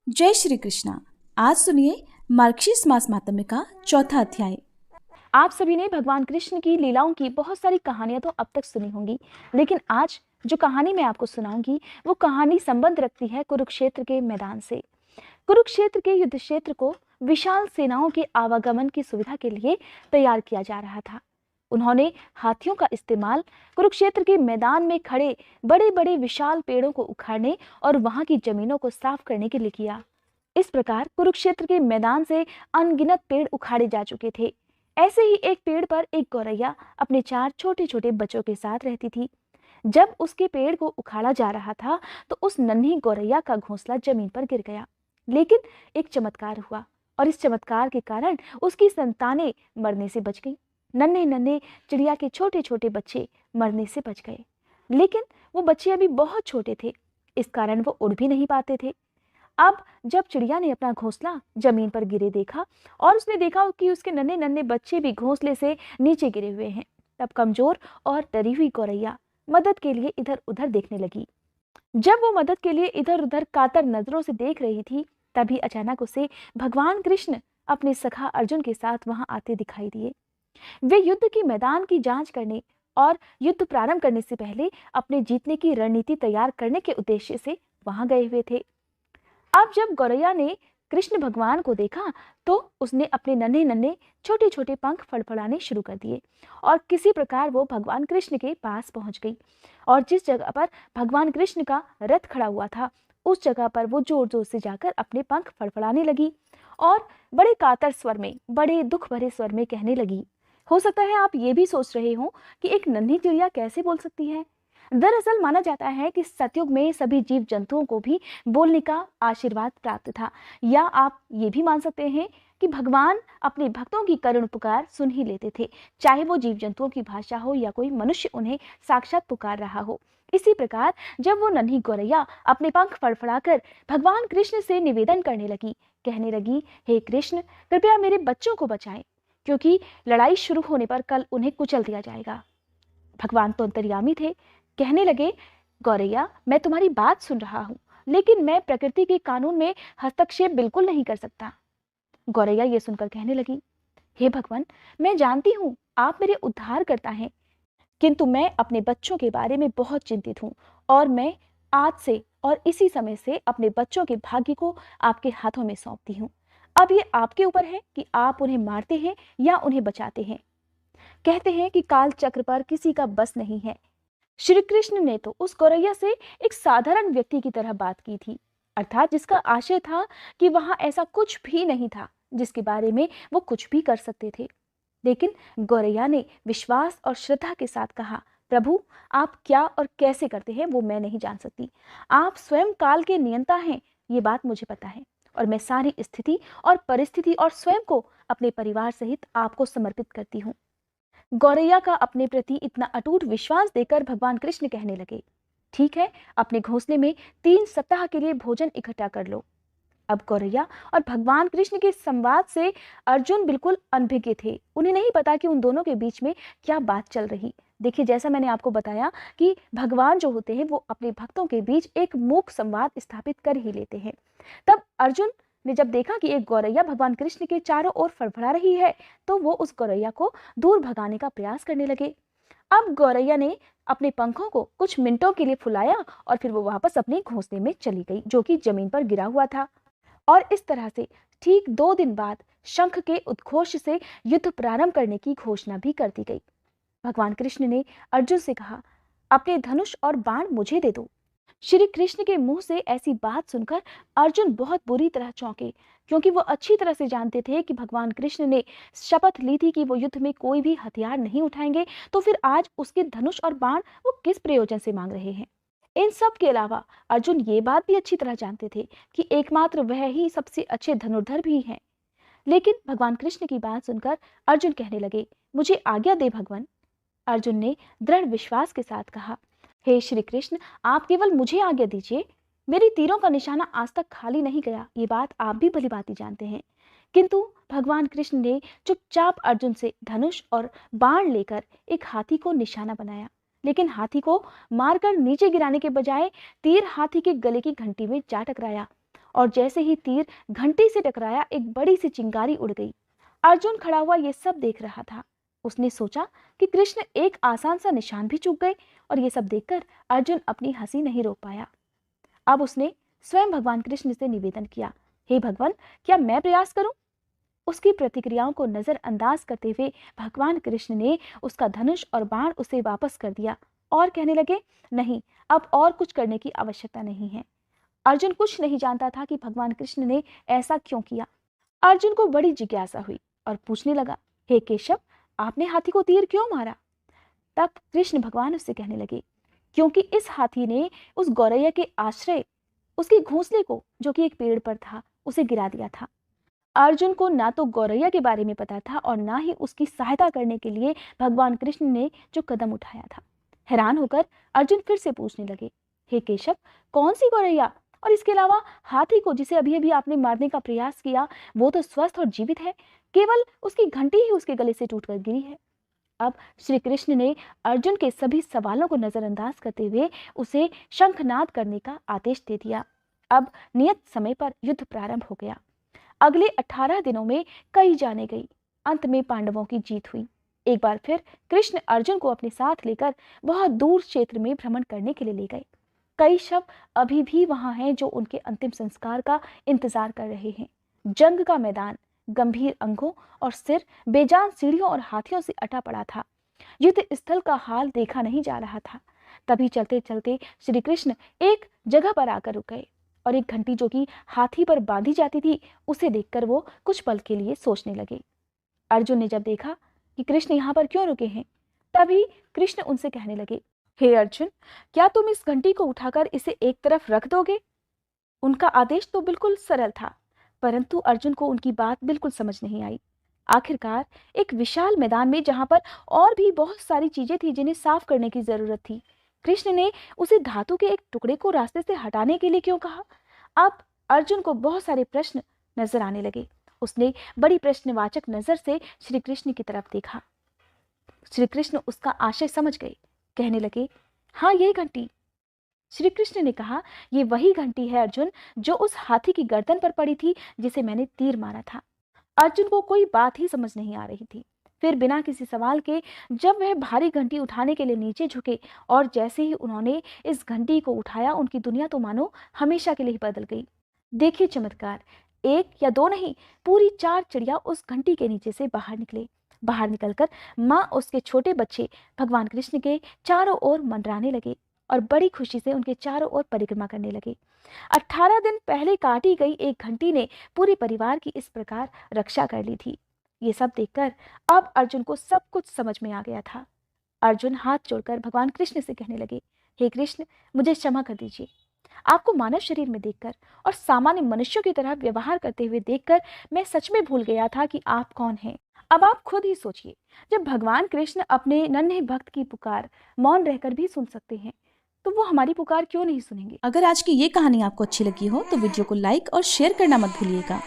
जय श्री कृष्णा। आज सुनिए मार्गशीर्ष मास महात्म्य का चौथा अध्याय। आप सभी ने भगवान कृष्ण की लीलाओं की बहुत सारी कहानियां तो अब तक सुनी होंगी, लेकिन आज जो कहानी मैं आपको सुनाऊंगी वो कहानी संबंध रखती है कुरुक्षेत्र के मैदान से। कुरुक्षेत्र के युद्ध क्षेत्र को विशाल सेनाओं के आवागमन की सुविधा के लिए तैयार किया जा रहा था। उन्होंने हाथियों का इस्तेमाल कुरुक्षेत्र के मैदान में खड़े बड़े बड़े विशाल पेड़ों को उखाड़ने और वहां की जमीनों को साफ करने के लिए किया। इस प्रकार कुरुक्षेत्र के मैदान से अनगिनत पेड़ उखाड़े जा चुके थे। ऐसे ही एक पेड़ पर एक गौरैया अपने 4 छोटे छोटे बच्चों के साथ रहती थी। जब उसके पेड़ को उखाड़ा जा रहा था तो उस नन्ही गौरैया का घोंसला जमीन पर गिर गया। लेकिन एक चमत्कार हुआ और इस चमत्कार के कारण उसकी संतानें मरने से बच गई। नन्हे नन्हे चिड़िया के छोटे छोटे बच्चे मरने से बच गए, लेकिन वो बच्चे अभी बहुत छोटे थे, इस कारण वो उड़ भी नहीं पाते थे। अब जब चिड़िया ने अपना घोंसला जमीन पर गिरे देखा और उसने देखा कि उसके नन्हे नन्हे बच्चे भी घोंसले से नीचे गिरे हुए हैं, तब कमजोर और डरी हुई गौरैया मदद के लिए इधर उधर देखने लगी। जब वो मदद के लिए इधर उधर कातर नजरों से देख रही थी, तभी अचानक उसे भगवान कृष्ण अपने सखा अर्जुन के साथ वहां आते दिखाई दिए। वे युद्ध की मैदान की जांच करने और युद्ध प्रारंभ करने से पहले अपने जीतने की रणनीति तैयार करने के उद्देश्य से वहां गए हुए थे। अब जब गौरैया ने कृष्ण भगवान को देखा तो उसने अपने नन्हे नन्हे छोटे छोटे पंख फड़फड़ाने शुरू कर दिए और किसी प्रकार वो भगवान कृष्ण के पास पहुंच गई। और जिस जगह पर भगवान कृष्ण का रथ खड़ा हुआ था उस जगह पर वो जोर जोर से जाकर अपने पंख फड़फड़ाने लगी और बड़े कातर स्वर में, बड़े दुख भरे स्वर में कहने लगी। हो सकता है आप ये भी सोच रहे हो कि एक नन्ही चिड़िया कैसे बोल सकती है। दरअसल माना जाता है कि सतयुग में सभी जीव जंतुओं को भी बोलने का आशीर्वाद प्राप्त था, या आप ये भी मान सकते हैं कि भगवान अपने भक्तों की करुण पुकार सुन ही लेते थे, चाहे वो जीव जंतुओं की भाषा हो या कोई मनुष्य उन्हें साक्षात पुकार रहा हो। इसी प्रकार जब वो नन्ही गौरैया अपने पंख फड़फड़ाकर भगवान कृष्ण से निवेदन करने लगी, कहने लगी, हे कृष्ण, कृपया मेरे बच्चों को बचाएं, क्योंकि लड़ाई शुरू होने पर कल उन्हें कुचल दिया जाएगा। भगवान तो अंतर्यामी थे, कहने लगे, गौरैया, मैं तुम्हारी बात सुन रहा हूं, लेकिन मैं प्रकृति के कानून में हस्तक्षेप बिल्कुल नहीं कर सकता। गौरैया ये सुनकर कहने लगी, हे भगवान, मैं जानती हूं आप मेरे उद्धार करता हैं, किंतु मैं अपने बच्चों के बारे में बहुत चिंतित हूं और मैं आज से और इसी समय से अपने बच्चों के भाग्य को आपके हाथों में सौंपती हूं। अब ये आपके ऊपर है कि आप उन्हें मारते हैं या उन्हें बचाते हैं। कहते हैं कि काल चक्र पर किसी का बस नहीं है। श्री कृष्ण ने तो उस गौरैया से एक साधारण व्यक्ति की तरह बात की थी, अर्थात जिसका आशय था कि वहां ऐसा कुछ भी नहीं था जिसके बारे में वो कुछ भी कर सकते थे। लेकिन गौरैया ने विश्वास और श्रद्धा के साथ कहा, प्रभु, आप क्या और कैसे करते हैं वो मैं नहीं जान सकती। आप स्वयं काल के नियंता हैं, ये बात मुझे पता है, और मैं सारी स्थिति और परिस्थिति और स्वयं को अपने परिवार सहित आपको समर्पित करती हूँ। गौरैया का अपने प्रति इतना अटूट विश्वास देकर भगवान कृष्ण कहने लगे, ठीक है, अपने घोंसले में 3 सप्ताह के लिए भोजन इकट्ठा कर लो। अब गौरैया और भगवान कृष्ण के संवाद से अर्जुन बिल्कुल अनभिज्ञ थे। उन्हें नहीं पता कि उन दोनों के बीच में क्या बात चल रही। देखिए, जैसा मैंने आपको बताया कि भगवान जो होते हैं वो अपने भक्तों के बीच एक मूक संवाद स्थापित कर ही लेते हैं। तब अर्जुन ने जब देखा कि एक गौरैया भगवान कृष्ण के चारों ओर फड़फड़ा रही है, तो वो उस गौरैया को दूर भगाने का प्रयास करने लगे। अब गौरैया ने अपने पंखों को कुछ मिनटों के लिए फुलाया और फिर वो वापस अपने घोंसले में चली गई, जो कि जमीन पर गिरा हुआ था। और इस तरह से ठीक 2 दिन बाद शंख के उद्घोष से युद्ध प्रारंभ करने की घोषणा भी कर दी गई। भगवान कृष्ण ने अर्जुन से कहा, अपने धनुष और बाण मुझे दे दो। श्री कृष्ण के मुंह से ऐसी बात सुनकर अर्जुन बहुत बुरी तरह चौंके, क्योंकि वो अच्छी तरह से जानते थे कि भगवान कृष्ण ने शपथ ली थी कि वो युद्ध में कोई भी हथियार नहीं उठाएंगे, तो फिर आज उसके धनुष और बाण वो किस प्रयोजन से मांग रहे हैं। इन सब के अलावा अर्जुन ये बात भी अच्छी तरह जानते थे कि एकमात्र वह ही सबसे अच्छे धनुर्धर भी हैं। लेकिन भगवान कृष्ण की बात सुनकर अर्जुन कहने लगे, मुझे आज्ञा दे भगवान। अर्जुन ने दृढ़ विश्वास के साथ कहा, हे श्री कृष्ण, आप केवल मुझे आज्ञा दीजिए। मेरी तीरों का निशाना आज तक खाली नहीं गया, ये बात आप भी भली भांति जानते हैं। किंतु भगवान कृष्ण ने चुपचाप अर्जुन से धनुष और बाण लेकर एक हाथी को निशाना बनाया, लेकिन हाथी को मारकर नीचे गिराने के बजाय तीर हाथी के गले की घंटी में जा टकराया और जैसे ही तीर घंटी से टकराया एक बड़ी सी चिंगारी उड़ गई। अर्जुन खड़ा हुआ ये सब देख रहा था। उसने सोचा कि कृष्ण एक आसान सा निशान भी चूक गए, और ये सब देखकर अर्जुन अपनी हंसी नहीं रोक पाया। अब उसने स्वयं भगवान कृष्ण से निवेदन किया, हे भगवान, क्या मैं प्रयास करूं? उसकी प्रतिक्रियाओं को नजरअंदाज करते हुए भगवान कृष्ण ने उसका धनुष और बाण उसे वापस कर दिया और कहने लगे, नहीं, अब और कुछ करने की आवश्यकता नहीं है। अर्जुन कुछ नहीं जानता था कि भगवान कृष्ण ने ऐसा क्यों किया। अर्जुन को बड़ी जिज्ञासा हुई और पूछने लगा, हे केशव, आपने हाथी को तीर क्यों मारा? तब कृष्ण भगवान उससे कहने लगे, क्योंकि इस हाथी ने उस गौरैया के आश्रय उसके घोंसले को, जो कि एक पेड़ पर था, उसे गिरा दिया था। अर्जुन को ना तो गौरैया के बारे में पता था और ना ही उसकी सहायता करने के लिए भगवान कृष्ण ने जो कदम उठाया था। हैरान होकर अर्जुन फिर से पूछने लगे, हे केशव, कौन सी गौरैया? और इसके अलावा हाथी को जिसे अभी अभी आपने मारने का प्रयास किया, वो तो स्वस्थ और जीवित है, केवल उसकी घंटी ही उसके गले से टूटकर गिरी है। अब श्री कृष्ण ने अर्जुन के सभी सवालों को नजरअंदाज करते हुए उसे शंखनाद करने का आदेश दे दिया। अब नियत समय पर युद्ध प्रारंभ हो गया। अगले 18 दिनों में कई जाने गई। अंत में पांडवों की जीत हुई। एक बार फिर कृष्ण अर्जुन को अपने साथ लेकर बहुत दूर क्षेत्र में भ्रमण करने के लिए ले गए। कई शव अभी भी वहां हैं जो उनके अंतिम संस्कार का इंतजार कर रहे हैं। जंग का मैदान गंभीर अंगों और सिर, बेजान सीढ़ियों और हाथियों से अटा पड़ा था। युद्ध स्थल का हाल देखा नहीं जा रहा था। तभी चलते चलते श्री कृष्ण एक जगह पर आकर रुक गए और एक घंटी जो कि हाथी पर बांधी जाती थी, उसे देखकर वो कुछ पल के लिए सोचने लगे। अर्जुन ने जब देखा कि कृष्ण यहाँ पर क्यों रुके हैं, तभी कृष्ण उनसे कहने लगे, हे अर्जुन, क्या तुम इस घंटी को उठाकर इसे एक तरफ रख दोगे? उनका आदेश तो बिल्कुल सरल था, परंतु अर्जुन को उनकी बात बिल्कुल समझ नहीं आई। आखिरकार एक विशाल मैदान में, जहां पर और भी बहुत सारी चीजें थी जिन्हें साफ करने की जरूरत थी, कृष्ण ने उसे धातु के एक टुकड़े को रास्ते से हटाने के लिए क्यों कहा? अब अर्जुन को बहुत सारे प्रश्न नजर आने लगे। उसने बड़ी प्रश्नवाचक नजर से श्री कृष्ण की तरफ देखा। श्री कृष्ण उसका आशय समझ गए। कहने लगे, हाँ, यही घंटी। श्री कृष्ण ने कहा, ये वही घंटी है अर्जुन, जो उस हाथी की गर्दन पर पड़ी थी जिसे मैंने तीर मारा था। अर्जुन को कोई बात ही समझ नहीं आ रही थी। फिर बिना किसी सवाल के जब वह भारी घंटी उठाने के लिए नीचे झुके और जैसे ही उन्होंने इस घंटी को उठाया, उनकी दुनिया तो मानो हमेशा के लिए ही बदल गई। देखिए चमत्कार, एक या दो नहीं, पूरी 4 चिड़िया उस घंटी के नीचे से बाहर निकले। बाहर निकलकर माँ उसके छोटे बच्चे भगवान कृष्ण के चारों ओर मंडराने लगे और बड़ी खुशी से उनके चारों ओर परिक्रमा करने लगे। 18 दिन पहले काटी गई एक घंटी ने पूरे परिवार की इस प्रकार रक्षा कर ली थी। ये सब देखकर अब अर्जुन को सब कुछ समझ में आ गया था। अर्जुन हाथ जोड़कर भगवान कृष्ण से कहने लगे, हे कृष्ण, मुझे क्षमा कर दीजिए। आपको मानव शरीर में देखकर और सामान्य मनुष्यों की तरह व्यवहार करते हुए देखकर मैं सच में भूल गया था कि आप कौन हैं। अब आप खुद ही सोचिए, जब भगवान कृष्ण अपने नन्हे भक्त की पुकार मौन रहकर भी सुन सकते हैं, तो वो हमारी पुकार क्यों नहीं सुनेंगे? अगर आज की ये कहानी आपको अच्छी लगी हो तो वीडियो को लाइक और शेयर करना मत भूलिएगा।